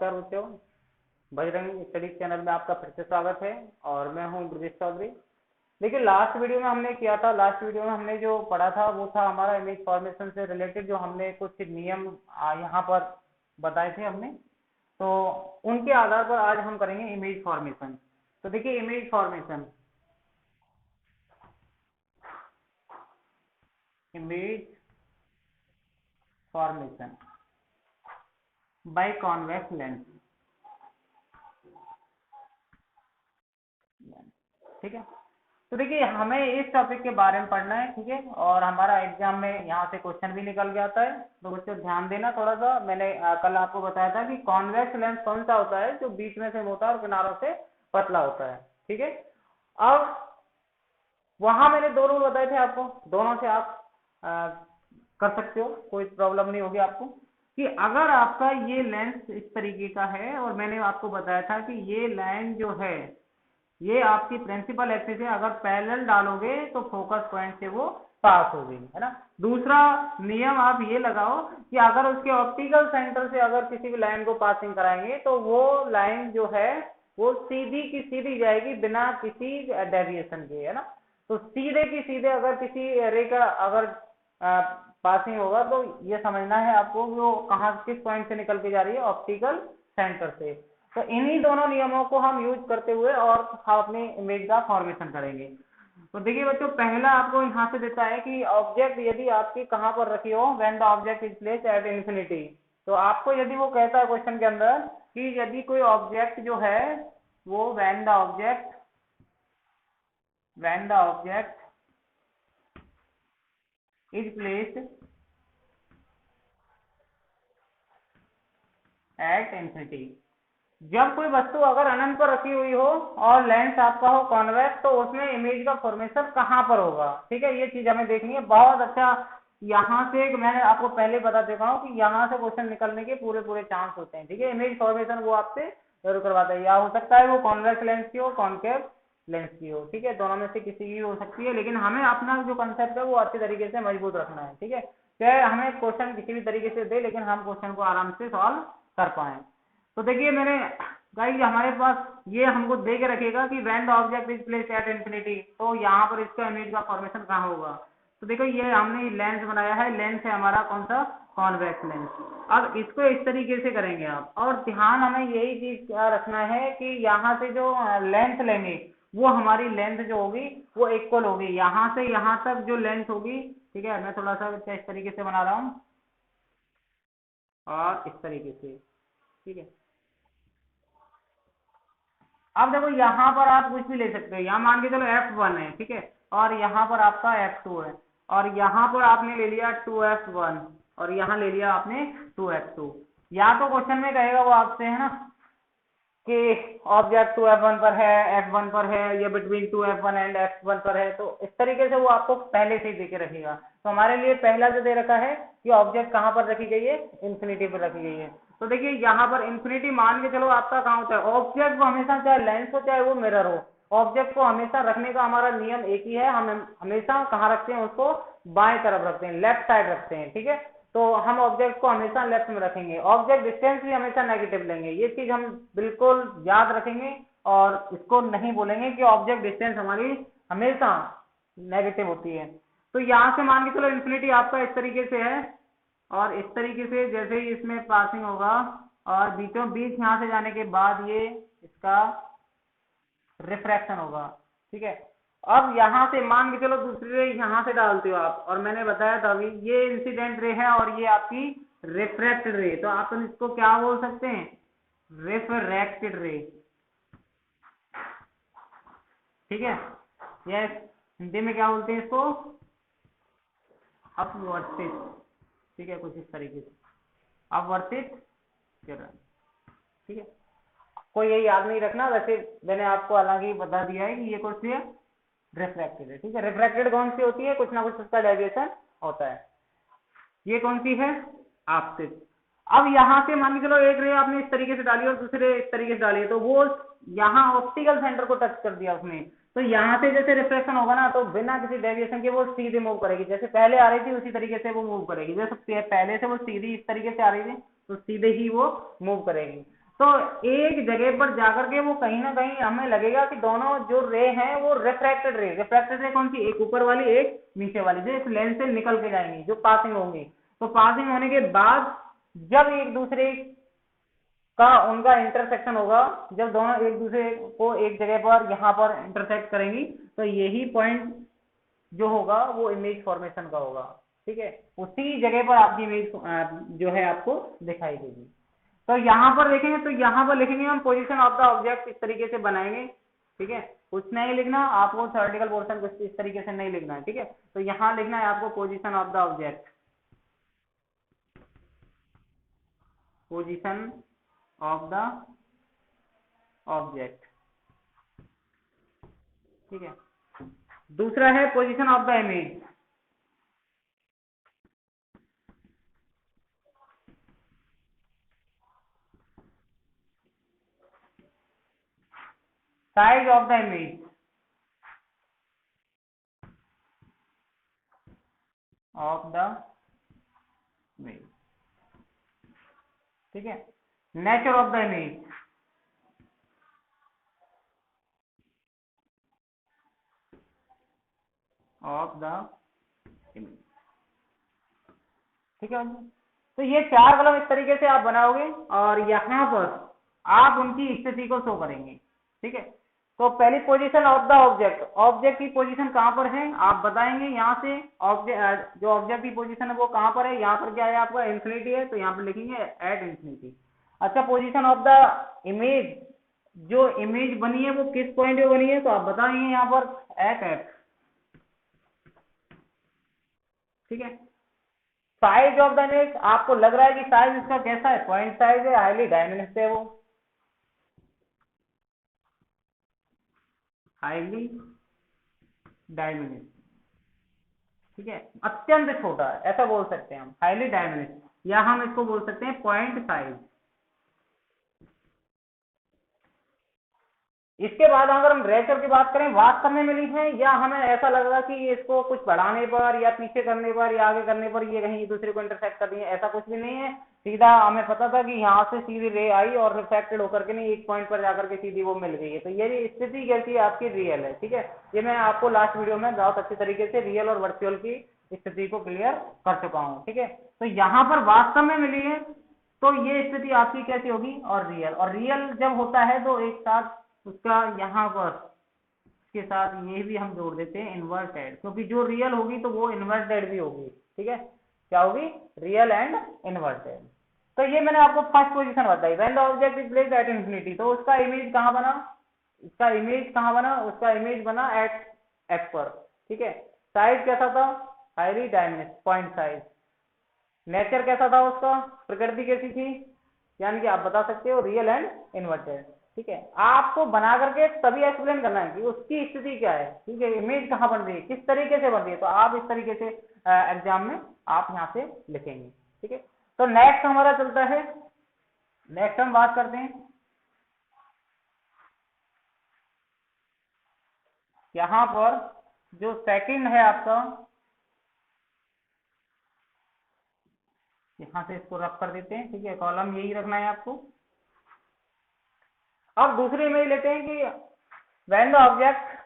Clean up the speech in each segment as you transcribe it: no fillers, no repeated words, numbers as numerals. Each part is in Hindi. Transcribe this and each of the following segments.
नमस्कार बच्चों, बजरंग स्टडी चैनल में आपका फिर से स्वागत है और मैं हूं ब्रजेश चौधरी। देखिए लास्ट वीडियो में हमने किया था, लास्ट वीडियो में हमने जो पढ़ा था वो था हमारा इमेज फॉर्मेशन से रिलेटेड, जो हमने कुछ नियम यहाँ पर बताए थे हमने, तो उनके आधार पर आज हम करेंगे इमेज फॉर्मेशन। तो देखिए image formation, by convex lens, ठीक है। तो देखिए हमें इस टॉपिक के बारे में पढ़ना है, ठीक है, और हमारा एग्जाम में यहाँ से क्वेश्चन भी निकल के आता है। तो बच्चों ध्यान देना थोड़ा सा। मैंने कल आपको बताया था कि कॉन्वेक्स लेंस कौन सा होता है, जो बीच में से मोटा और किनारों से पतला होता है, ठीक है। अब वहां मैंने दो रूल बताए थे आपको, दोनों से आप कर सकते हो, कोई प्रॉब्लम नहीं होगी आपको। कि अगर आपका ये लेंस इस तरीके का है और मैंने आपको बताया था कि ये लाइन जो है ये आपकी प्रिंसिपल एक्सिस से अगर पैरेलल डालोगे तो फोकस पॉइंट से वो पास होगी, है ना। दूसरा नियम आप ये लगाओ कि अगर उसके ऑप्टिकल सेंटर से अगर किसी भी लाइन को पासिंग कराएंगे तो वो लाइन जो है वो सीधी की सीधी जाएगी बिना किसी डेविएशन के, है ना। तो सीधे की सीधे अगर किसी रे का अगर पासिंग होगा तो ये समझना है आपको वो कहाँ किस पॉइंट से निकल के जा रही है, ऑप्टिकल सेंटर से। तो इन्हीं दोनों नियमों को हम यूज करते हुए और हम अपनी इमेज का फॉर्मेशन करेंगे। तो देखिए बच्चों, पहला आपको यहाँ से देता है कि ऑब्जेक्ट यदि आपकी कहाँ पर रखी हो, when the object is placed at infinity. तो आपको यदि वो कहता है क्वेश्चन के अंदर कि यदि कोई ऑब्जेक्ट जो है वो when the object is placed at infinity, जब कोई वस्तु अगर अनंत पर रखी हुई हो और लेंस आपका हो कॉन्वेक्स, तो उसमें इमेज का फॉर्मेशन कहां पर होगा, ठीक है। ये चीज हमें देखनी है। बहुत अच्छा, यहाँ से मैंने आपको पहले बता देता हूँ कि यहाँ से क्वेश्चन निकलने के पूरे चांस होते हैं, ठीक है। इमेज फॉर्मेशन वो आपसे जरूर करवाता है, या हो सकता है वो कॉन्वेक्स लेंस की हो, कॉन्केव लेंस की हो, ठीक है। दोनों में से किसी की हो सकती है, लेकिन हमें अपना जो कंसेप्ट है वो अच्छी तरीके से मजबूत रखना है, ठीक है। चाहे हमें क्वेश्चन किसी भी तरीके से दे, लेकिन हम क्वेश्चन को आराम से सॉल्व कर पाए। तो देखिए मैंने गाइस हमारे पास ये हमको दे के रखेगा कि when the object is placed at infinity, तो यहाँ पर इसका इमेज का फॉर्मेशन कहाँ होगा। तो देखो ये हमने लेंस बनाया है, लेंस है हमारा कौन सा, कॉन्वेक्स लेंस। अब इसको इस तरीके से करेंगे आप, और ध्यान हमें यही चीज रखना है कि यहाँ से जो लेंथ लेंगे वो हमारी लेंथ जो होगी वो इक्वल होगी, यहाँ से यहाँ तक जो लेंथ होगी, ठीक है। मैं थोड़ा सा इस तरीके से बना रहा हूँ और इस तरीके से, ठीक है। अब देखो यहाँ पर आप कुछ भी ले सकते हो, यहाँ मान के चलो F1 है, ठीक है, और यहाँ पर आपका F2 है, और यहाँ पर आपने ले लिया 2F1 और यहाँ ले लिया आपने 2F2। या तो क्वेश्चन में कहेगा वो आपसे, है ना, कि ऑब्जेक्ट 2F1 पर है, F1 पर है, या बिटवीन 2F1 एंड F1 पर है, तो इस तरीके से वो आपको पहले से ही दे के रखेगा। तो हमारे लिए पहला जो दे रखा है कि ऑब्जेक्ट कहाँ पर रखी गई है, इंफिनिटी पर रखी गई है। तो देखिए यहाँ पर इंफिनिटी मान के चलो आपका कहाँ होता है, ऑब्जेक्ट को हमेशा चाहे लेंस हो चाहे वो मिरर हो, ऑब्जेक्ट को हमेशा रखने का हमारा नियम एक ही है, हम हमेशा कहाँ रखते हैं उसको, बाएं तरफ रखते हैं, लेफ्ट साइड रखते हैं, ठीक है। तो हम ऑब्जेक्ट को हमेशा लेफ्ट में रखेंगे, ऑब्जेक्ट डिस्टेंस भी हमेशा नेगेटिव लेंगे, ये चीज हम बिल्कुल याद रखेंगे, और इसको नहीं बोलेंगे कि ऑब्जेक्ट डिस्टेंस हमारी हमेशा नेगेटिव होती है। तो यहाँ से मान के चलो इन्फिनिटी आपका इस तरीके से है, और इस तरीके से जैसे ही इसमें पासिंग होगा और बीचों बीच यहाँ से जाने के बाद ये इसका रिफ्रैक्शन होगा, ठीक है। अब यहाँ से मान के चलो दूसरी रे यहाँ से डालते हो आप, और मैंने बताया था अभी ये इंसिडेंट रे है और ये आपकी रिफ्रैक्टेड रे, तो आप इसको क्या बोल सकते हैं, रिफ्रैक्टेड रे, ठीक है। यस, हिंदी में क्या बोलते हैं इसको, अपवर्तित, ठीक है, कुछ इस तरीके से अपवर्तित किरण, ठीक है। कोई ये याद नहीं रखना, वैसे मैंने आपको हालांकि बता दिया है कि ये कौन सी है, रिफ्रैक्टेड है, ठीक है। रिफ्रैक्टेड कौन सी होती है, कुछ ना कुछ उसका डेविएशन होता है। ये कौन सी है, आपतित। अब यहाँ से मान के चलो एक रे आपने इस तरीके से डाली और दूसरे इस तरीके से डाली, तो वो यहाँ ऑप्टिकल सेंटर को टच कर दिया उसने, तो यहाँ से जैसे रिफ्लेक्शन होगा ना, तो बिना किसी डेविएशन के वो सीधे मूव करेगी, जैसे पहले आ रही थी उसी तरीके से वो मूव करेगी, जैसे पहले से वो सीधी इस तरीके से आ रही थी तो सीधे ही वो मूव करेगी। तो एक जगह पर जाकर के वो कहीं ना कहीं हमें लगेगा कि दोनों जो रे हैं वो रिफ्रैक्टेड रे कौन सी, एक ऊपर वाली एक नीचे वाली, जो इस लेंस से निकल के जाएंगी, जो पासिंग होंगी। तो पासिंग होने के बाद जब एक दूसरे का उनका इंटरसेक्शन होगा, जब दोनों एक दूसरे को एक जगह पर यहाँ पर इंटरसेक्ट करेंगी, तो यही पॉइंट जो होगा वो इमेज फॉर्मेशन का होगा। ठीक है, उसी जगह पर आपकी इमेज जो है आपको दिखाई देगी। तो यहाँ पर देखेंगे, तो यहाँ पर लिखेंगे हम पोजीशन ऑफ द ऑब्जेक्ट, इस तरीके से बनाएंगे। ठीक है, कुछ नहीं लिखना आपको, थ्योरेटिकल पोर्शन कुछ इस तरीके से नहीं लिखना है। ठीक है, तो यहाँ लिखना है आपको position of the object, position of the object. ठीक है, दूसरा है position of the image, size of the image of the image. ठीक है, nature of the image, of the image. ठीक है, तो ये चार कॉलम इस तरीके से आप बनाओगे और यहाँ पर आप उनकी स्थिति को शो करेंगे। ठीक है, तो पहली position of the object, object की पोजीशन कहाँ पर है आप बताएंगे। यहाँ से ऑब्जेक्ट, जो ऑब्जेक्ट की पोजीशन है वो कहाँ पर है, यहाँ पर क्या है आपका इन्फिनिटी है, तो यहाँ पर लिखेंगे एट इन्फिनिटी। अच्छा, पोजीशन ऑफ द इमेज, जो इमेज बनी है वो किस पॉइंट पे बनी है, तो आप बताएंगे यहाँ पर एट एक्स। ठीक है, साइज ऑफ द इमेज, आपको लग रहा है कि साइज इसका कैसा है, पॉइंट साइज है, हाईली डायमेंशन है, वो हाईली डायमेंशन। ठीक है, अत्यंत छोटा है ऐसा बोल सकते हैं हम, हाईली डायमेंशन, या हम इसको बोल सकते हैं पॉइंट साइज। इसके बाद अगर हम रेचर की बात करें, वास्तव में मिली है या हमें ऐसा लग रहा कि इसको कुछ बढ़ाने पर या पीछे करने पर या आगे करने पर ये कहीं दूसरे को इंटरसेक्ट कर रही है, ऐसा कुछ भी नहीं है। सीधा हमें पता था कि यहाँ से सीधी रे आई और रिफ्लेक्टेड होकर के नहीं, एक पॉइंट पर जाकर के सीधी वो मिल गई है। तो ये स्थिति कैसी है आपकी, रियल है। ठीक है, ये मैं आपको लास्ट वीडियो में बहुत अच्छे तरीके से रियल और वर्चुअल की स्थिति को क्लियर कर चुका हूँ। ठीक है, तो यहाँ पर वास्तव में मिली है, तो ये स्थिति आपकी कैसी होगी, और रियल जब होता है तो एक साथ उसका यहाँ पर इसके साथ ये भी हम जोड़ देते हैं इन्वर्टेड, क्योंकि जो रियल होगी तो वो इन्वर्टेड भी होगी। ठीक है, क्या होगी, रियल एंड इन्वर्टेड। तो ये मैंने आपको फर्स्ट पोजीशन बताई, when the object is placed at infinity. तो उसका इमेज कहाँ बना, उसका इमेज कहाँ बना, उसका इमेज बना एट एक्स पर। ठीक है, साइज कैसा था, highly dimension, point size. Nature कैसा था उसका, प्रकृति कैसी थी, यानी कि आप बता सकते हो रियल एंड इन्वर्टेड। ठीक है, आपको बना करके तभी एक्सप्लेन करना है कि उसकी स्थिति क्या है। ठीक है, इमेज कहाँ बन रही है, किस तरीके से बन रही है, तो आप इस तरीके से एग्जाम में आप यहाँ से लिखेंगे। ठीक है, तो नेक्स्ट हमारा चलता है, नेक्स्ट हम बात करते हैं यहाँ पर जो सेकंड है आपका, यहाँ से इसको रफ कर देते हैं। ठीक है, कॉलम यही रखना है आपको। अब दूसरी इमेज लेते हैं कि when the object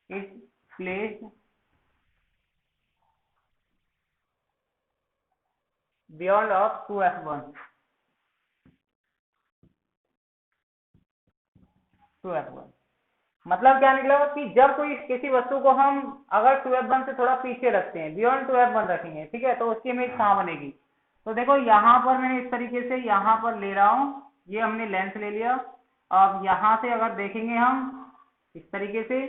is placed beyond of 2f1, 2f1 मतलब क्या निकला कि जब कोई किसी वस्तु को हम अगर 2f1 से थोड़ा पीछे रखते हैं, बियॉन्ड 2f1 रखेंगे, ठीक है, तो उसकी इमेज कहाँ बनेगी। तो देखो यहाँ पर मैंने इस तरीके से यहाँ पर ले रहा हूँ, ये हमने लेंस ले लिया। अब यहाँ से अगर देखेंगे हम इस तरीके से,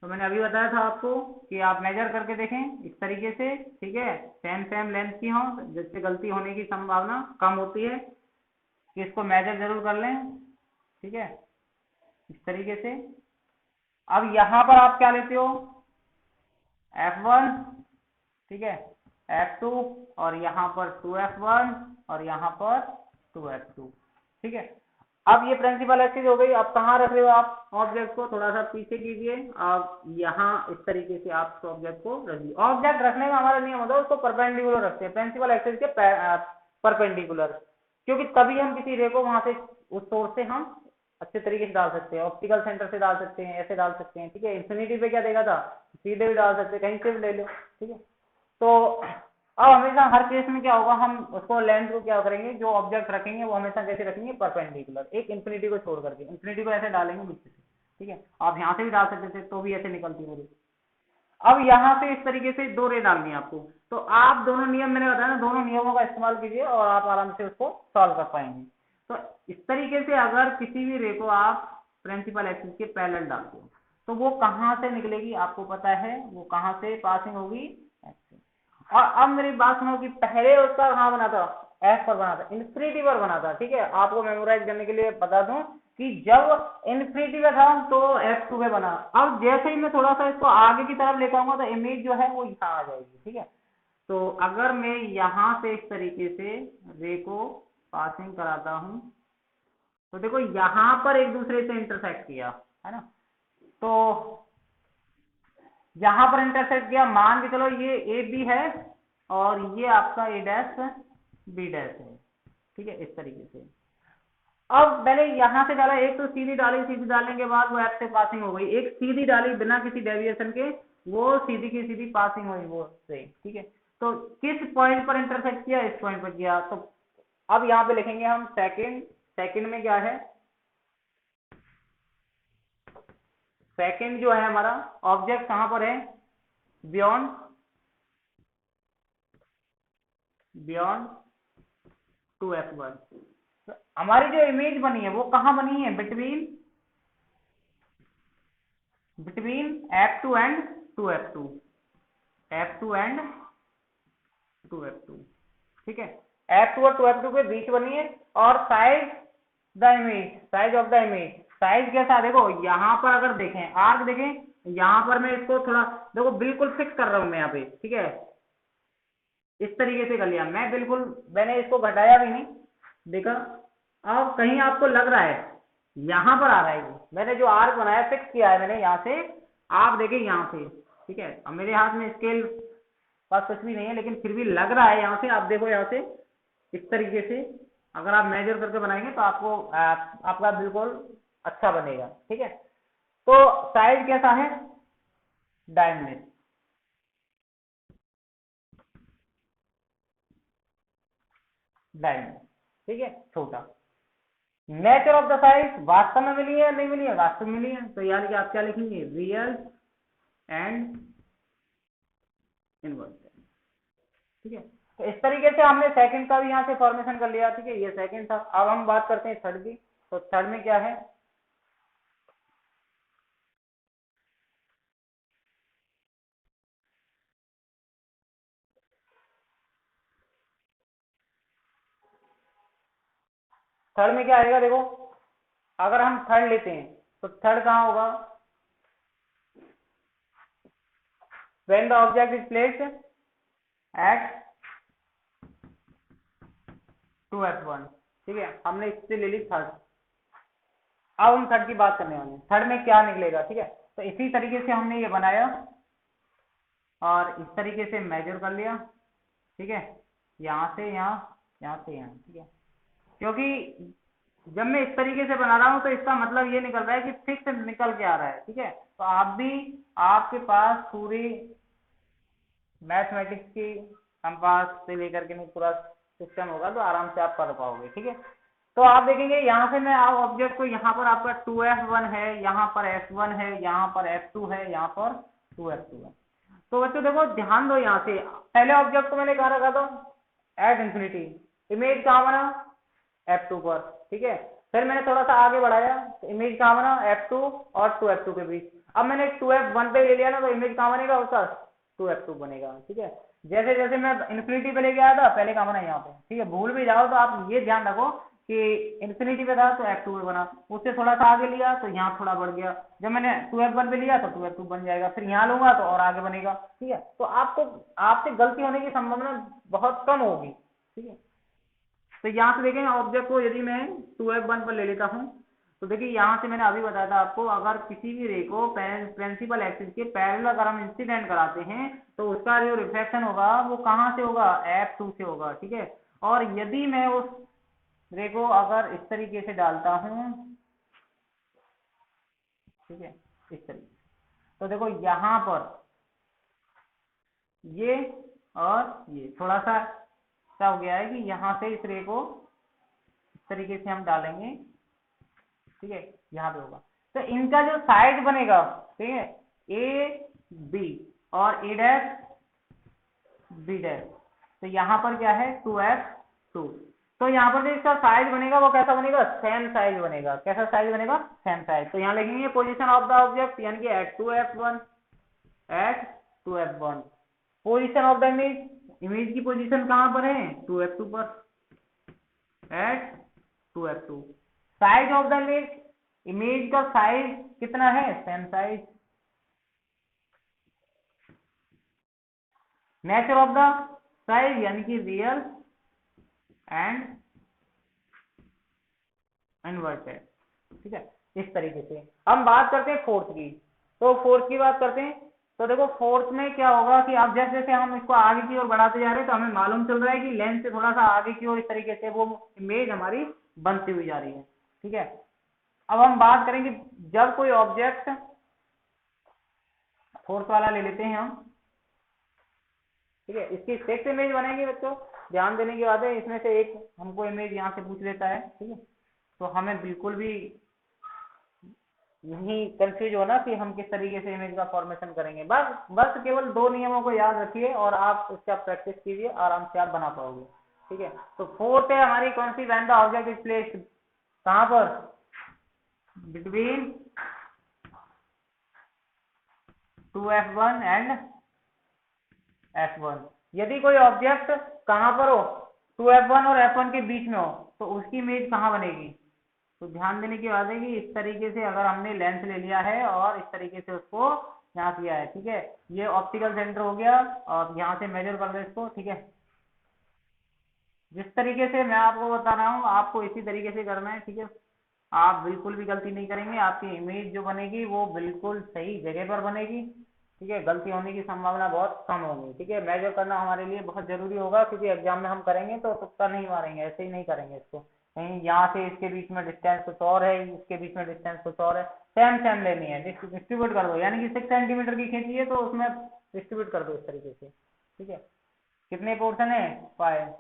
तो मैंने अभी बताया था आपको कि आप मेजर करके देखें इस तरीके से। ठीक है, सेम सेम लेंथ की हो, जिससे गलती होने की संभावना कम होती है, कि इसको मेजर जरूर कर लें। ठीक है, इस तरीके से। अब यहाँ पर आप क्या लेते हो, f1, ठीक है, f2, और यहाँ पर 2f1 और यहाँ पर 2f2। ठीक है, अब ये प्रिंसिपल एक्सिस हो गई। अब कहाँ रख रहे हो आप ऑब्जेक्ट को, थोड़ा सा पीछे कीजिए, आप यहाँ इस तरीके से आप ऑब्जेक्ट को रखिए। ऑब्जेक्ट रखने का हमारा नियम होता है उसको परपेंडिकुलर रखते हैं, प्रिंसिपल एक्सिस के परपेंडिकुलर, क्योंकि तभी हम किसी रे को वहां से उस सोर्स से हम अच्छे तरीके से डाल सकते हैं। ऑप्टिकल सेंटर से डाल सकते हैं, ऐसे डाल सकते हैं, ठीक है। इंफिनिटी पे क्या देगा था, सीधे भी डाल सकते हैं, कहीं से भी ले लो, ठीक है। तो अब हमेशा हर केस में क्या होगा, हम उसको लेंथ को क्या करेंगे, जो ऑब्जेक्ट रखेंगे वो हमेशा कैसे रखेंगे, परपेंडिकुलर, एक इंफिनिटी को छोड़ करके। इंफिनिटी को ऐसे डालेंगे बीच से, ठीक है। आप यहाँ से भी डाल सकते थे तो भी ऐसे निकलती मेरी। अब यहाँ से इस तरीके से दो रे डालनी है आपको, तो आप दोनों नियम मैंने बताया ना, दोनों नियमों का इस्तेमाल कीजिए और आप आराम से उसको सॉल्व कर पाएंगे। तो इस तरीके से अगर किसी भी रे को आप प्रिंसिपल एक्सिस के पैरेलल डालते हो तो वो कहाँ से निकलेगी आपको पता है, वो कहाँ से पासिंग होगी, और अब मेरी बात सुनो कि पहले उसका कहाँ बना था, एफ पर बना था, इन्फिनिटी पर बना था, ठीक है। आपको मेमोराइज करने के लिए बता दूं कि जब इन्फिनिटी पे था तो F2 पे बना। अब जैसे ही मैं थोड़ा सा इसको आगे की तरफ लेकर आऊंगा तो इमेज जो है वो यहाँ आ जाएगी, ठीक है। तो अगर मैं यहाँ से इस तरीके से रे को पासिंग कराता हूं तो देखो यहाँ पर एक दूसरे से इंटरसेक्ट किया है ना, तो यहाँ पर इंटरसेक्ट किया, मान के चलो ये ए बी है और ये आपका ए डैश बी डैश है, ठीक है, इस तरीके से। अब मैंने यहां से डाला, एक तो सीधी डाली, सीधी डालने के बाद वो एफ से पासिंग हो गई, एक सीधी डाली बिना किसी डेविएशन के, वो सीधी की सीधी पासिंग हुई वो से, ठीक है। तो किस पॉइंट पर इंटरसेक्ट किया, इस पॉइंट पर किया। तो अब यहाँ पे लिखेंगे हम सेकंड, सेकंड में क्या है, सेकंड जो है हमारा ऑब्जेक्ट कहां पर है, बियॉन्ड, बियॉन्ड 2f1। तो हमारी जो इमेज बनी है वो कहां बनी है, between, between f2 and 2f2, f2 and 2f2, ठीक है। f2 और 2f2 के बीच बनी है। और size the image, size of the image, size कैसा, देखो यहाँ पर अगर देखें, आर्क देखें, यहाँ पर मैं इसको थोड़ा देखो बिल्कुल फिक्स कर रहा हूं मैं यहाँ पे, ठीक है, इस तरीके से कर लिया मैं, बिल्कुल मैंने इसको घटाया भी नहीं, देखा। अब कहीं आपको लग रहा है यहां पर आ रहा है, मैंने जो आर्क बनाया फिक्स किया है मैंने यहाँ से, आप देखें यहाँ से, ठीक है। अब मेरे हाथ में स्केल पास कुछ भी नहीं है लेकिन फिर भी लग रहा है यहाँ से, आप देखो यहाँ से इस तरीके से अगर आप मेजर करके बनाएंगे तो आपको आपका बिल्कुल अच्छा बनेगा, ठीक है। तो साइज कैसा है, डायमीटर, डायमीटर, ठीक है, छोटा। नेचर ऑफ द साइज वास्तव में मिली है नहीं मिली है, वास्तव में मिली है, तो यानी कि आप क्या लिखेंगे, रियल एंड इनवर्स, ठीक है। तो इस तरीके से हमने सेकंड का भी यहाँ से फॉर्मेशन कर लिया, ठीक है, ये सेकंड था। अब हम बात करते हैं थर्ड की। तो थर्ड में क्या है, थर्ड में क्या आएगा, देखो अगर हम थर्ड लेते हैं तो थर्ड कहाँ होगा, when the object is placed at 2f1, ठीक है, हमने इससे ले ली थर्ड। अब हम थर्ड की बात करने वाले हैं, थर्ड में क्या निकलेगा, ठीक है। तो इसी तरीके से हमने ये बनाया और इस तरीके से मेजर कर लिया, ठीक है, यहाँ से यहाँ, यहाँ से यहाँ, ठीक है। क्योंकि जब मैं इस तरीके से बना रहा हूं तो इसका मतलब ये निकल रहा है कि फिक्स निकल के आ रहा है, ठीक है। तो आप भी, आपके पास पूरी मैथमेटिक्स की कंपास से लेकर के नहीं पूरा सिस्टम होगा तो आराम से आप कर पाओगे, ठीक है। तो आप देखेंगे यहाँ से मैं ऑब्जेक्ट को, यहाँ पर आपका 2f1 है, यहाँ पर f1 है, यहाँ पर f2 है, यहाँ पर 2f2 है। तो बच्चों देखो ध्यान दो, यहाँ से पहले ऑब्जेक्ट को मैंने कहा रखा था एट इंफिनिटी, इमेज कहाँ बना, f2 पर, ठीक है। फिर मैंने थोड़ा सा आगे बढ़ाया तो इमेज कहाँ बना, f2 और 2f2 के बीच। अब मैंने 2f1 पे ले लिया ना तो इमेज कहाँ बनेगा उसका, 2f2 बनेगा, ठीक है। जैसे जैसे मैं इन्फिनिटी पे लेके आया था पहले कहाँ बना, यहाँ पे, ठीक है। भूल भी जाओ तो आप ये ध्यान रखो कि इन्फिनिटी पे था तो f2 पे बना, उससे थोड़ा सा आगे लिया तो यहाँ थोड़ा बढ़ गया, जब मैंने 2f1 पे लिया तो 2f2 बन जाएगा, फिर यहाँ लूंगा तो और आगे बनेगा, ठीक है। तो आपको, आपसे गलती होने की संभावना बहुत कम होगी, ठीक है। तो यहाँ से देखें ऑब्जेक्ट को यदि मैं 2f1 पर ले लेता हूँ, तो देखिए यहाँ से मैंने अभी बताया था आपको, अगर किसी भी रे को प्रिंसिपल एक्सिस के पैरेलल अगर हम इंसिडेंट कराते हैं तो उसका जो रिफ्लेक्शन होगा वो कहाँ से होगा, f2 से होगा, ठीक है। और यदि मैं उस रे को अगर इस तरीके से डालता हूँ, ठीक है, इस तरीके, तो देखो यहाँ पर ये और ये थोड़ा सा क्या हो गया है कि यहाँ से इस रे को इस तरीके से हम डालेंगे, ठीक है, यहाँ पे होगा। तो इनका जो साइड बनेगा, ठीक है, ए बी और ए डैश बी डैश, तो यहाँ पर क्या है 2f2, तो यहाँ पर जो इसका साइज बनेगा वो कैसा बनेगा, सेम साइज बनेगा। कैसा साइज बनेगा, सेम साइज। तो यहाँ लिखेंगे पोजीशन ऑफ द ऑब्जेक्ट यानी कि at 2f1, at 2f1। Position of the image, image की पोजीशन कहाँ पर है, 2f2 पर, at 2f2। Size of the image, image का साइज कितना है, same size. Nature of the size यानी कि रियल एंड इन्वर्टेड, ठीक है। इस तरीके से हम बात करते हैं फोर्थ की। तो फोर्थ की बात करते हैं, तो देखो फोर्थ में क्या होगा कि आप जैसे जैसे हम इसको आगे की ओर बढ़ाते जा रहे हैं तो हमें मालूम चल रहा है कि लेंस से थोड़ा सा आगे की ओर इस तरीके से वो इमेज हमारी बनती हुई जा रही है, ठीक है। अब हम बात करेंगे जब कोई ऑब्जेक्ट, फोर्थ वाला ले लेते हैं हम, ठीक है, इसकी 6 इमेज बनेगी बच्चों। ध्यान देने की बात है, इसमें से एक हमको इमेज यहाँ से पूछ लेता है, ठीक है, तो हमें बिल्कुल भी नहीं कंफ्यूज होना कि हम किस तरीके से इमेज का फॉर्मेशन करेंगे। बस बस केवल 2 नियमों को याद रखिए और आप उसका प्रैक्टिस कीजिए, आराम से आप बना पाओगे, ठीक है। तो फोर्थ है हमारी कौन सी, when the object is placed कहाँ पर, बिटवीन 2f1 एंड f1। यदि कोई ऑब्जेक्ट कहाँ पर हो, 2f1 और f1 के बीच में हो, तो उसकी इमेज कहाँ बनेगी। तो ध्यान देने की बात है कि इस तरीके से अगर हमने लेंस ले लिया है और इस तरीके से उसको यहाँ किया है, ठीक है, ये ऑप्टिकल सेंटर हो गया और यहाँ से मेजर कर दो इसको, ठीक है। जिस तरीके से मैं आपको बता रहा हूँ आपको इसी तरीके से करना है, ठीक है। आप बिल्कुल भी गलती नहीं करेंगे, आपकी इमेज जो बनेगी वो बिल्कुल सही जगह पर बनेगी, ठीक है। गलती होने की संभावना बहुत कम होगी, ठीक है। मेजर करना हमारे लिए बहुत जरूरी होगा क्योंकि एग्जाम में हम करेंगे तो तुक्का नहीं मारेंगे, ऐसे ही नहीं करेंगे इसको, कहीं यहाँ से इसके बीच में डिस्टेंस कुछ और है, इसके बीच में डिस्टेंस कुछ और है, सेम सेम लेनी है, डिस्ट्रीब्यूट कर दो, यानी कि 6 सेंटीमीटर की खींची है तो उसमें डिस्ट्रीब्यूट कर दो इस तरीके से, ठीक है। कितने पोर्शन है, 5,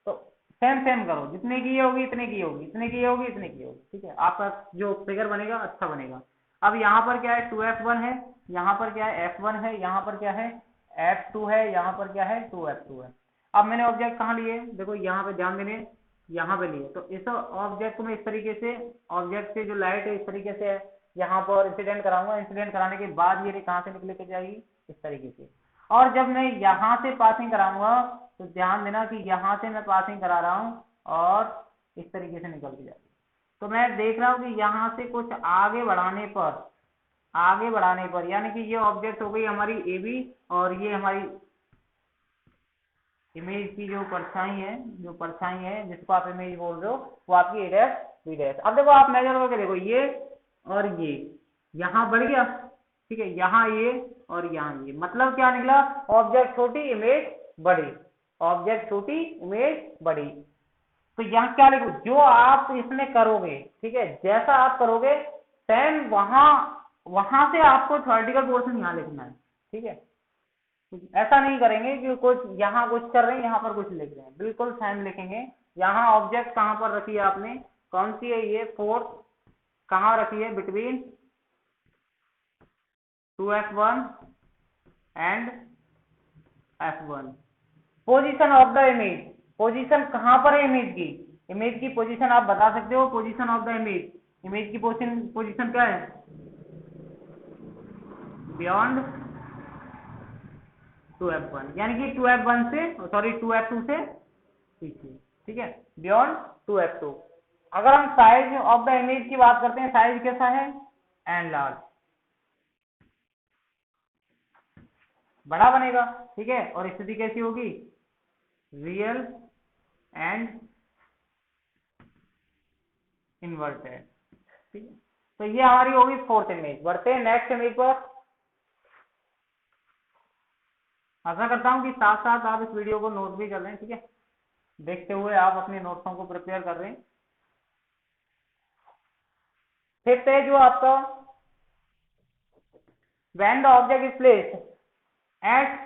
तो सेम सेम करो, जितने की होगी इतने की होगी, इतने की होगी इतने की होगी, ठीक है। आपका जो फिगर बनेगा अच्छा बनेगा। अब यहाँ पर क्या है 2f1 है, यहाँ पर क्या है f1 है, यहाँ पर क्या है f2 है, यहाँ पर क्या है 2f2 है। अब मैंने ऑब्जेक्ट कहाँ लिए, देखो यहाँ पे ध्यान देने, यहाँ पे लिए, तो इस ऑब्जेक्ट को मैं इस तरीके से, ऑब्जेक्ट से जो लाइट है इस तरीके से यहाँ पर इंसिडेंट कराऊंगा, इंसिडेंट कराने के बाद ये कहाँ से निकल के जाएगी, इस तरीके से। और जब मैं यहाँ से पासिंग कराऊंगा तो ध्यान देना कि यहाँ से मैं पासिंग करा रहा हूँ और इस तरीके से निकल के जाएगी। तो मैं देख रहा हूँ कि यहाँ से कुछ आगे बढ़ाने पर, आगे बढ़ाने पर, यानी कि ये ऑब्जेक्ट हो गई हमारी ए बी और ये हमारी इमेज की जो परछाई है, जो परछाई है जिसको आप इमेज बोल रहे हो वो आपकी ए डैश बी डैश। अब देखो आप मेजर करके देखो, ये और ये यहाँ बढ़ गया, ठीक है, यहाँ ये और यहाँ ये, मतलब क्या निकला, ऑब्जेक्ट छोटी इमेज बड़ी, ऑब्जेक्ट छोटी इमेज बड़ी। तो यहाँ क्या लिखो, जो आप इसमें करोगे, ठीक है, जैसा आप करोगे सेम वहां वहां से आपको थ्योरेटिकल पोर्शन यहाँ लिखना है, ठीक है। ऐसा नहीं करेंगे कि कुछ यहाँ कुछ कर रहे हैं यहाँ पर कुछ लिख रहे हैं, बिल्कुल सेम लिखेंगे। यहाँ ऑब्जेक्ट कहाँ पर रखी है आपने, कौन सी है ये, फोर्थ, कहाँ रखी है, between 2f1 and f1। Position of the image, position कहाँ पर है इमेज की पोजीशन आप बता सकते हो, पोजीशन ऑफ द इमेज की पोजीशन क्या है, बियॉन्ड 2f1, यानी कि 2f1 से, सॉरी 2f2 से पीछे, ठीक है, बियॉन्ड 2f2। अगर हम साइज ऑफ द इमेज की बात करते हैं, साइज कैसा है, एन लार्ज, बड़ा बनेगा, ठीक है। और स्थिति कैसी होगी, रियल एंड इन्वर्टेड। ठीक है, तो ये हमारी होगी फोर्थ इमेज। बढ़ते हैं नेक्स्ट इमेज पर। आशा करता हूँ कि साथ साथ आप इस वीडियो को नोट भी कर रहे हैं। ठीक है, देखते हुए आप अपने नोट्सों को प्रिपेयर कर रहे हैं। फिफ्थ है जो आपका when the object is placed at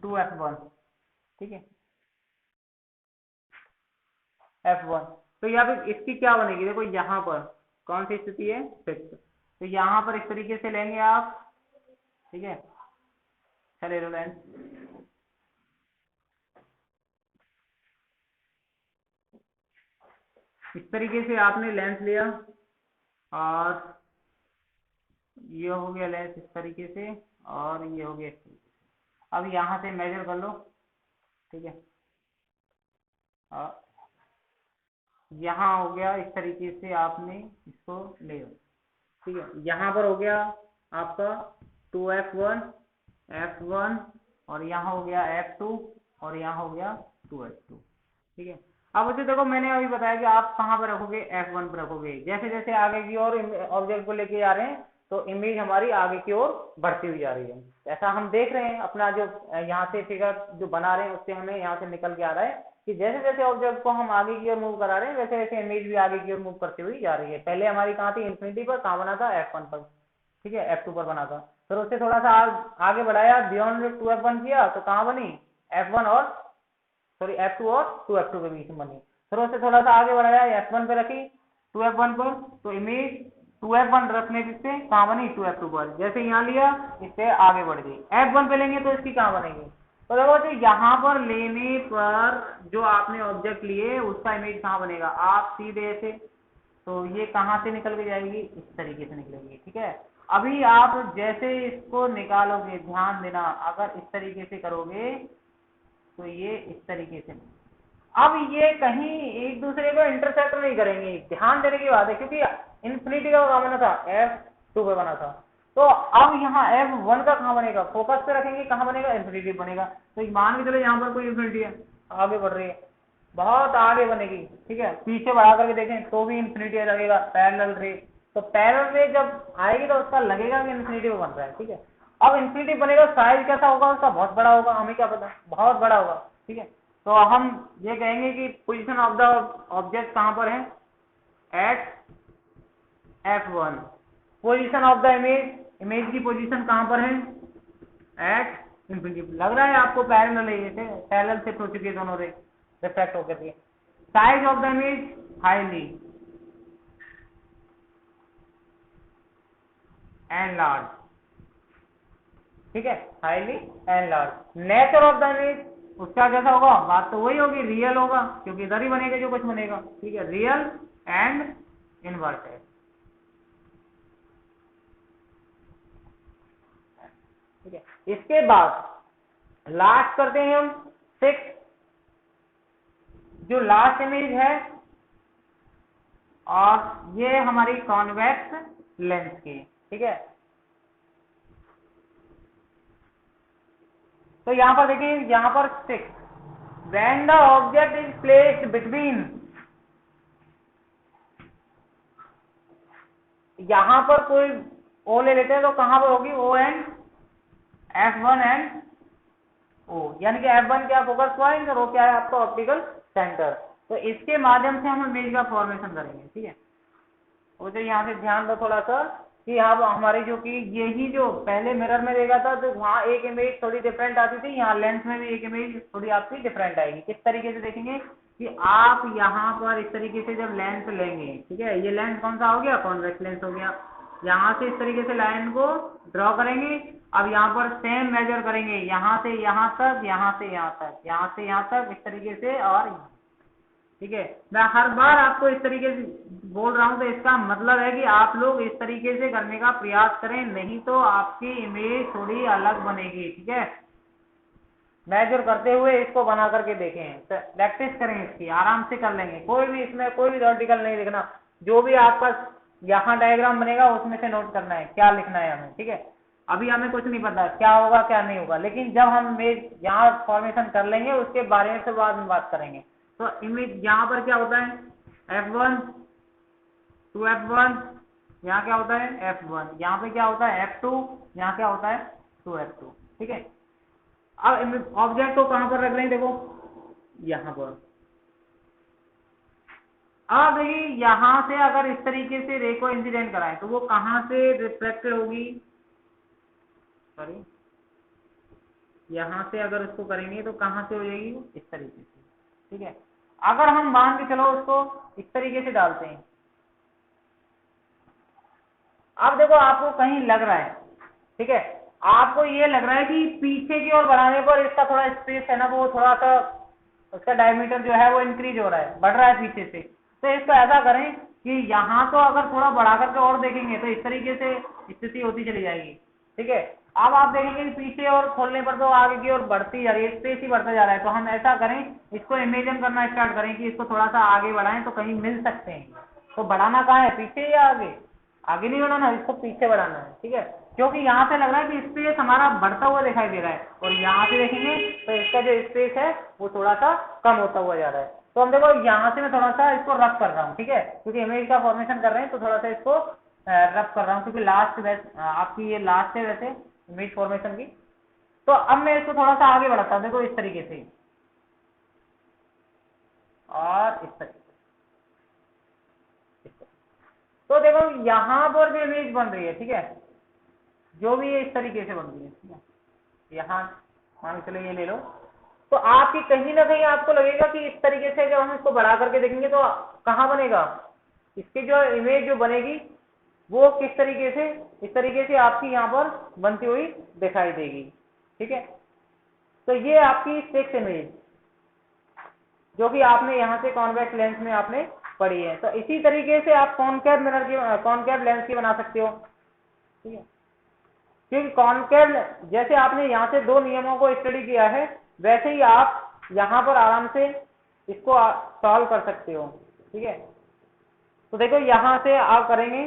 2f1। ठीक है, f1। तो यहाँ पे इसकी क्या बनेगी, देखो यहाँ पर कौन सी स्थिति है, फिफ्थ। तो यहाँ पर इस तरीके से लेंगे आप। ठीक है, चले लो लेंस, इस तरीके से आपने लेंस लिया और ये हो गया लेंस इस तरीके से, और ये हो गया इस तरीके से। अब यहाँ से मेजर कर लो। ठीक है, और यहाँ हो गया इस तरीके से आपने इसको ले लो। ठीक है, यहाँ पर हो गया आपका 2f1 f1, और यहाँ हो गया f2, और यहाँ हो गया 2f2। ठीक है, अब उसे देखो मैंने अभी बताया कि आप कहाँ पर रखोगे, f1 पर रखोगे। जैसे जैसे आगे की ओर ऑब्जेक्ट को लेके जा रहे हैं तो इमेज हमारी आगे की ओर बढ़ती हुई जा रही है। ऐसा हम देख रहे हैं, अपना जो यहाँ से फिगर जो बना रहे हैं उससे हमें यहाँ से निकल के आ रहा है कि जैसे जैसे ऑब्जेक्ट को हम आगे की ओर मूव करा रहे हैं वैसे वैसे इमेज भी आगे की ओर मूव करती हुई जा रही है। पहले हमारी कहाँ थी, इन्फिनिटी पर, कहाँ बना था, f1 पर। ठीक है, f2 पर बना था, फिर उससे थोड़ा सा आगे बढ़ाया, बियॉन्ड 2f1 किया तो कहाँ बनी, f1 और सॉरी f2 और 2f2 के बीच में बनी। फिर उससे थोड़ा सा आगे बढ़ाया, f1 पे रखी 2f1 पर, तो इमेज 2f1 रखने से कहाँ बनी, 2f2 पर। जैसे यहाँ लिया इससे आगे बढ़ गई, f1 पे लेंगे तो इसकी कहाँ बनेगी। तो देखो यहाँ पर लेने पर जो आपने ऑब्जेक्ट लिए उसका इमेज कहाँ बनेगा, आप सीधे ऐसे, तो ये कहाँ से निकल के जाएगी, इस तरीके से निकलेगी। ठीक है, अभी आप जैसे इसको निकालोगे, ध्यान देना, अगर इस तरीके से करोगे तो ये इस तरीके से, अब ये कहीं एक दूसरे को इंटरसेक्ट नहीं करेंगे, ध्यान देने की बात है, क्योंकि इन्फिनिटी का कहाँ बना था, f2 पे बना था। तो अब यहाँ f1 का कहाँ बनेगा, फोकस पे रखेंगे, कहाँ बनेगा, इन्फिनिटी बनेगा। तो मान के चलो यहाँ पर कोई इन्फिनिटी है, आगे बढ़ रही है, बहुत आगे बनेगी। ठीक है, पीछे बढ़ा करके देखें तो भी इन्फिनिटी लगेगा, पैरेलल रे। तो पैरेलल रे जब आएगी तो उसका लगेगा कि इन्फिनिटी में बन रहा है। ठीक है, अब इन्फिनिटी बनेगा, साइज कैसा होगा उसका, बहुत बड़ा होगा, हमें क्या पता, बहुत बड़ा होगा। ठीक है, तो हम ये कहेंगे कि पोजीशन ऑफ द ऑब्जेक्ट कहाँ पर है, at f1। Position of the image, image की पोजीशन कहाँ पर है, एट इन्फिनिटी। लग रहा है आपको पैरेलल है, ये पैरेलल शिफ्ट हो चुकी है दोनों रे, रिफ्लेक्ट होकर के। Size of the image highly and large. ठीक है, highly and large. Nature of the image, उसका कैसा होगा, बात तो वही होगी, रियल होगा, क्योंकि इधर ही बनेगा जो कुछ बनेगा। ठीक है, रियल एंड इन्वर्टेड। ठीक है, इसके बाद लास्ट करते हैं हम 6, जो लास्ट इमेज है, और ये हमारी कॉन्वेक्स लेंस की। ठीक है, तो यहां पर देखिए, यहां पर 6, when the object is placed between, यहां पर कोई ओ ले लेते हैं तो कहां पर होगी, ओ एंड f1 एंड ओ, यानी कि f1 क्या फोकस पॉइंट और ओ क्या है आपका ऑप्टिकल सेंटर। तो इसके माध्यम से हम इमेज का फॉर्मेशन करेंगे। ठीक है, वो जो यहाँ से ध्यान दो थोड़ा सा कि अब हमारे जो कि यही जो पहले मिरर में देखा था तो वहाँ एक इमेज थोड़ी डिफरेंट आती थी, यहाँ लेंस में भी एक इमेज थोड़ी आपकी डिफरेंट आएगी। किस तरीके से देखेंगे कि आप यहाँ पर इस तरीके से जब लेंस लेंगे, ठीक है, ये लेंस कौन सा हो गया, कॉन्वेक्स लेंस हो गया। यहाँ से इस तरीके से लाइन को ड्रॉ करेंगे, अब यहाँ पर सेम मेजर करेंगे, यहाँ से यहाँ तक, यहाँ से यहाँ तक, यहाँ से यहाँ तक, इस तरीके से, और ठीक है। मैं हर बार आपको इस तरीके से बोल रहा हूं तो इसका मतलब है कि आप लोग इस तरीके से करने का प्रयास करें, नहीं तो आपकी इमेज थोड़ी अलग बनेगी। ठीक है, मेजर करते हुए इसको बना करके देखें, प्रैक्टिस करें, इसकी आराम से कर लेंगे। कोई भी इसमें कोई भी थ्योरेटिकल नहीं लिखना, जो भी आपका यहाँ डायग्राम बनेगा उसमें से नोट करना है क्या लिखना है हमें। ठीक है, अभी हमें कुछ नहीं पता क्या होगा क्या नहीं होगा, लेकिन जब हम इमेज यहाँ फॉर्मेशन कर लेंगे उसके बारे में से बाद में बात करेंगे। तो इमेज यहाँ पर क्या होता है, F1 टू F1, यहाँ क्या होता है F1, यहाँ पे क्या होता है F2, यहाँ क्या होता है 2F2, ठीक है। अब ऑब्जेक्ट को कहाँ पर रख रहे हैं, देखो यहाँ पर। अब देखिए यहाँ से अगर इस तरीके से रे को इंसिडेंट कराएं तो वो कहाँ से रिफ्लेक्टेड होगी, सॉरी, यहाँ से अगर उसको करेंगे तो कहाँ से हो जाएगी, इस तरीके से, ठीक है। अगर हम मान के चलो उसको इस तरीके से डालते हैं, अब देखो आपको कहीं लग रहा है, ठीक है, आपको ये लग रहा है कि पीछे की ओर बढ़ाने पर इसका थोड़ा स्पेस है ना, वो थोड़ा सा उसका डायमीटर जो है वो इंक्रीज हो रहा है, बढ़ रहा है पीछे से। तो इसको ऐसा करें कि यहाँ तो अगर थोड़ा बढ़ा करके और देखेंगे तो इस तरीके से स्थिति होती चली जाएगी, ठीक है। अब आप देखेंगे कि पीछे और खोलने पर तो आगे की ओर बढ़ती जा रही है, स्पेस ही बढ़ता जा रहा है। तो हम ऐसा करें, इसको इमेजिन करना स्टार्ट करें कि इसको थोड़ा सा आगे बढ़ाएं तो कहीं मिल सकते हैं। तो बढ़ाना कहाँ है, पीछे या आगे? आगे नहीं बढ़ाना, इसको पीछे बढ़ाना है, ठीक है, क्योंकि यहाँ से लग रहा है कि स्पेस हमारा बढ़ता हुआ दिखाई दे रहा है, और यहाँ से देखेंगे तो इसका जो स्पेस है वो थोड़ा सा कम होता हुआ जा रहा है। तो हम देखो यहाँ से मैं थोड़ा सा इसको रफ कर रहा हूँ, ठीक है, क्योंकि इमेज का फॉर्मेशन कर रहे हैं तो थोड़ा सा इसको रफ कर रहा हूँ, क्योंकि लास्ट आपकी ये लास्ट है वैसे इमेज फॉर्मेशन की। तो अब मैं इसको थोड़ा सा आगे बढ़ाता हूँ, देखो इस तरीके से और इस तरीके से। तो देखो यहाँ पर जो इमेज बन रही है, ठीक है, जो भी ये इस तरीके से बन रही है, ठीक है, यहाँ मान चलो ये ले लो, तो आपकी कहीं ना कहीं आपको लगेगा कि इस तरीके से जब हम इसको बढ़ा करके देखेंगे तो कहाँ बनेगा, इसकी जो इमेज जो बनेगी वो किस तरीके से, इस तरीके से आपकी यहाँ पर बनती हुई दिखाई देगी, ठीक है। तो ये आपकी फिक्स इमेज जो कि आपने यहाँ से कॉन्वेक्स लेंस में आपने पढ़ी है। तो इसी तरीके से आप कॉनकेव मिरर की, कॉनकेव लेंस की बना सकते हो, ठीक है, क्योंकि कॉनकेव जैसे आपने यहाँ से दो नियमों को स्टडी किया है वैसे ही आप यहाँ पर आराम से इसको सॉल्व कर सकते हो, ठीक है। तो देखो यहाँ से आप करेंगे,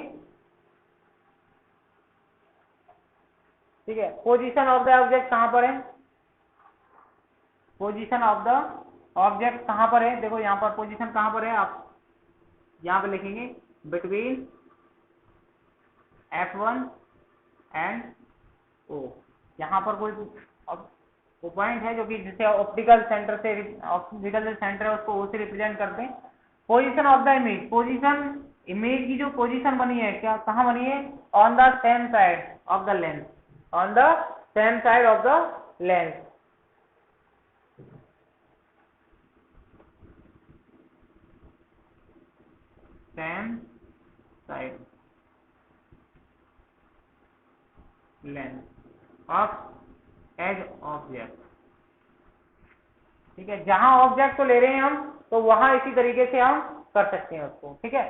ठीक है, पोजीशन ऑफ द ऑब्जेक्ट कहाँ पर है, पोजीशन ऑफ द ऑब्जेक्ट कहाँ पर है, देखो यहाँ पर पोजीशन कहाँ पर है, आप यहाँ पे लिखेंगे बिटवीन F1 एंड O। यहाँ पर कोई वो पॉइंट है जो कि जिसे ऑप्टिकल सेंटर है उसको O से रिप्रेजेंट करते हैं। Position of the image, position image की जो पोजीशन बनी है क्या, कहाँ बनी है, on the same side of the lens, on the same side of the lens, same side lens of as object, ठीक है, जहां ऑब्जेक्ट को ले रहे हैं हम तो वहां इसी तरीके से हम कर सकते हैं उसको, ठीक है।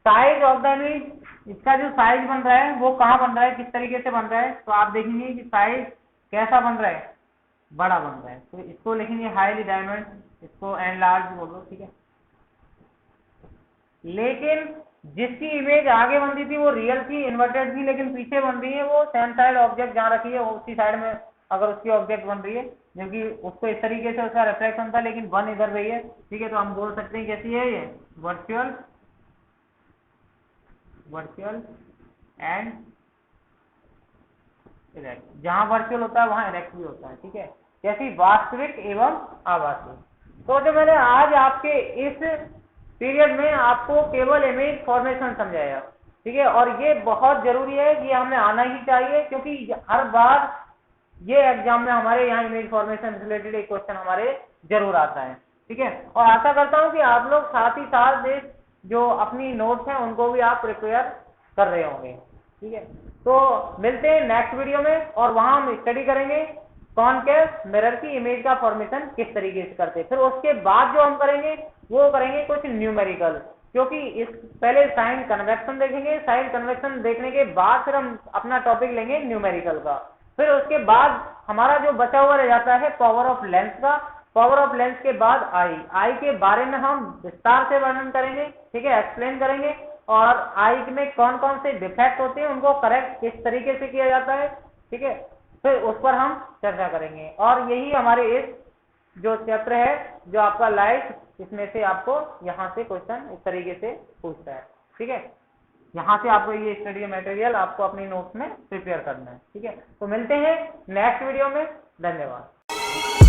साइज ऑफ द इमेज, इसका जो साइज बन रहा है वो कहाँ बन रहा है, किस तरीके से बन रहा है, तो आप देखेंगे कि साइज कैसा बन रहा है, बड़ा बन रहा है। तो इसको लिखेंगे हाईली डायमंड, इसको एनलार्ज बोलो, ठीक है। लेकिन जिसकी इमेज आगे बन रही थी वो रियल थी, इन्वर्टेड थी, लेकिन पीछे बन रही है वो सेम साइड ऑब्जेक्ट जहाँ रखी है उसी साइड में अगर उसकी ऑब्जेक्ट बन रही है, जो कि उसको इस तरीके से उसका रिफ्लेक्शन था लेकिन बन इधर रही है, ठीक है। तो हम बोल सकते हैं कैसी है ये, वर्चुअल एंड इरेक्ट, जहां वर्चुअल होता है वहां इरेक्ट भी होता है, ठीक है, जैसी वास्तविक एवं आभासी। तो जो मैंने आज आपके इस पीरियड में आपको केवल इमेज फॉर्मेशन समझाया, ठीक है, और ये बहुत जरूरी है कि हमें आना ही चाहिए, क्योंकि हर बार ये एग्जाम में हमारे यहाँ इमेज फॉर्मेशन रिलेटेड एक क्वेश्चन हमारे जरूर आता है, ठीक है। और आशा करता हूँ कि आप लोग साथ ही साथ जो अपनी नोट्स हैं उनको भी आप प्रिपेयर कर रहे होंगे, ठीक है। तो मिलते हैं नेक्स्ट वीडियो में, और वहां हम स्टडी करेंगे कॉनकेव मिरर की इमेज का फॉर्मेशन किस तरीके से करते हैं। फिर उसके बाद जो हम करेंगे वो करेंगे कुछ न्यूमेरिकल, क्योंकि इस पहले साइन कन्वेक्शन देखेंगे, साइन कन्वेक्शन देखने के बाद फिर हम अपना टॉपिक लेंगे न्यूमेरिकल का। फिर उसके बाद हमारा जो बचा हुआ रह जाता है पावर ऑफ लेंस का, पावर ऑफ लेंस के बाद आई के बारे में हम विस्तार से वर्णन करेंगे, ठीक है, एक्सप्लेन करेंगे, और आई में कौन कौन से डिफेक्ट होते हैं उनको करेक्ट किस तरीके से किया जाता है, ठीक है, फिर उस पर हम चर्चा करेंगे। और यही हमारे इस जो चैप्टर है जो आपका लाइट, इसमें से आपको यहाँ से क्वेश्चन इस तरीके से पूछता है। ठीक है, यहाँ से आपको ये स्टडी मटेरियल आपको अपनी नोट्स में प्रिपेयर करना है। ठीक है, तो मिलते हैं नेक्स्ट वीडियो में। धन्यवाद।